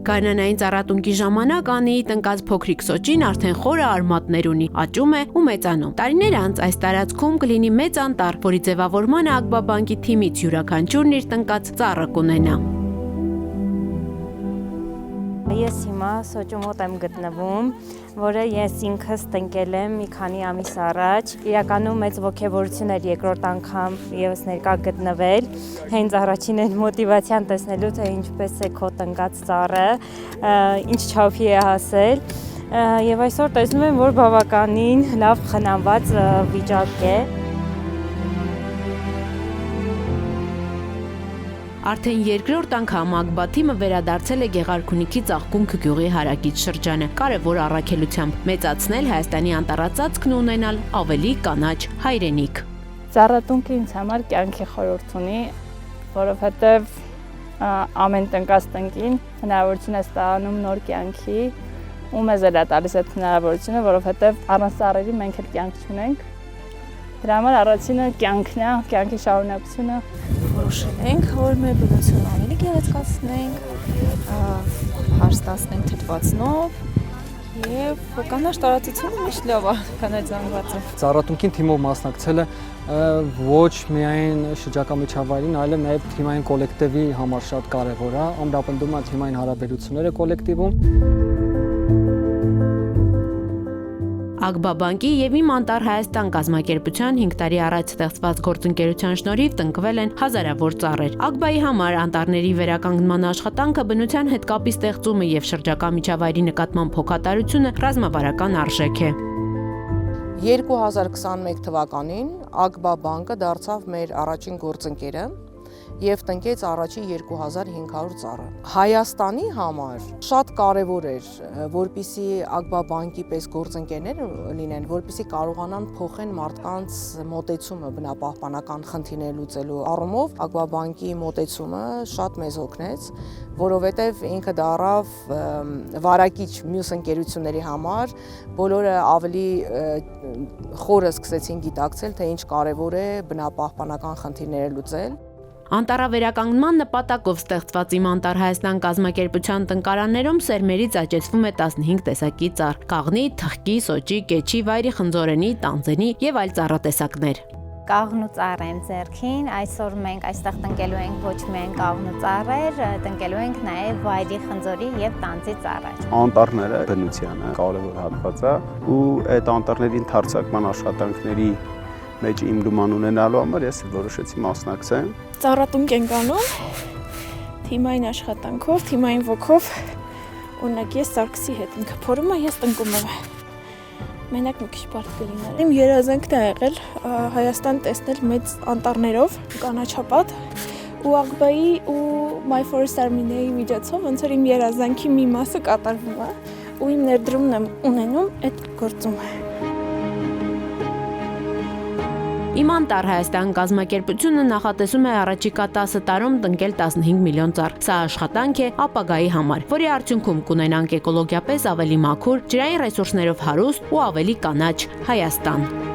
Գարնանային ծառատունկի ժամանակ Անիի տնկած փոքրիկ Սոճին արդեն խորը արմատներ ունի, աճում է ու մեծանում։ Տարիներ անց այս տարածքում կլինի մեծ անտառ, որի ձևավորմանը Ակբաբանկի թիմից յուրաքանչյուրն իր տնկած ծառը կունենա։ Ես հիմա Սոճու մոտ եմ գտնվում, որը ես ինքս տնկել եմ մի քանի ամիս առաջ։ Իրականում մեծ ոգևորություն էր երկրորդ անգամ եւս ներկա գտնվել, հենց առաջին այն մոտիվացիան տեսնելու, թե ինչպես է քո տնկած ծառը, ինչ չափի է հասել։ Եվ այսօր տեսնում եմ, որ բավականին լավ խնամված վիճակ է։ Արդեն երկրորդ անգամ Ակբա թիմը վերադարձել է Գեղարքունիքի Ծաղկունք գյուղի հարակից շրջանը, կարևոր առաքելությամբ մեծացնել Հայաստանի անտառածածկն ու ունենալ ավելի կանաչ հայրենիք։ Ծառատունկը ինձ համար կյանքի խորհուրդ ունի, որովհետև ամեն տնկած տնկին հնարավորություն է ստանում նոր կյանքի, ու մեզ էլ է տալիս այդ հնարավորությունը, որովհետև առանց ծառերի մենք էլ կյանք չունենք։ Դրա համար առաջինը կյանքն է, կյանքի շարունակությունը։ Որոշել ենք, որ մեր բնությունը ավելի գեղեցկացնենք, հարստացնենք թթվածնով եւ կանաչ տարածությունը միշտ լավ է, քան այդ զանգվածը։ Ծառատունկին թիմով մասնակցելը ոչ միայն շրջակա միջավայրին, այլև նաեւ թիմային կոլեկտիվի համար շատ կարեւոր է, ամրապնդում է թիմային հարաբերությունները կոլեկտիվում։ Ակբաբանկի եւ Իմ անտառ Հայաստան կազմակերպության 5 տարի առաջ ստեղծված գործընկերության շնորհիվ տնկվել են հազարավոր ծառեր։ Ակբայի համար անտառների վերականգնման աշխատանքը բնության հետ կապի ստեղծումը եւ շրջակա միջավայրի նկատմամբ հոգատարությունը ռազմավարական արժեք է։ 2021 թվականին Ակբաբանկը դարձավ մեր առաջին գործընկերը եւ տնկեց առաջի 2500 ծառը։ Հայաստանի համար շատ կարեւոր էր, որպիսի Ակբաբանկի պես գործընկերներ լինեն, որպիսի կարողանան փոխեն մարդկանց մոտեցումը բնապահպանական խնդիրներ լուծելու առումով։ Ակբաբանկի մոտեցումը շատ մեզ օգնեց, որովհետեւ ինքը դառավ վարակիչ մյուս ընկերությունների համար, բոլորը ավելի խորը սկսեցին գիտակցել, թե ինչ կարեւոր է բնապահպանական խնդիրները լուծել։ Անտառավերականգնման նպատակով ստեղծված Իմ անտառ Հայաստան կազմակերպության տնկարաններում սերմերից աճեցվում է 15 տեսակի ծառ՝ կաղնի, թխկի, սոճի, կեչի, վայրի խնձորենի, տանձենի եւ այլ ծառատեսակներ։ Կաղնու ծառ եմ ձեռքին, այսօր մենք այստեղ տնկելու ենք ոչ միայն կաղնու ծառեր, տնկելու ենք նաև վայրի խնձորի եւ տանձի ծառեր։ Անտառները բնությանը կարևոր հատված է ու այդ անտառների ընդարձակման աշխատանքների մեջ իմ լուման ունենալու համար ես որոշեցի մասնակցել։ Ծառատունկ ենք անում թիմային աշխատանքով, թիմային ոգով, օրինակ ես Սարգսի հետ ինքը փորում է, ես տնկում եմ։ Մենակ մի քիչ բարդ կլիներ։ Իմ երազանքն է եղել Հայաստան տեսնել մեծ անտառներով, կանաչապատ ու Ակբայի ու My Forest Army-ի միջոցով ոնց որ իմ երազանքի մի մասը կատարվում է ու իմ ներդրումն եմ ունենում այդ գործում։ Իմ անտառ Հայաստան կազմակերպությունը նախատեսում է առաջիկա 10 տարում տնկել 15 միլիոն ծառ։ Սա աշխատանք է ապագայի համար, որի արդյունքում կունենանք էկոլոգիապես ավելի մաքուր, ջրային ռեսուրսներով հարուստ ու ավելի կանաչ Հայաստան։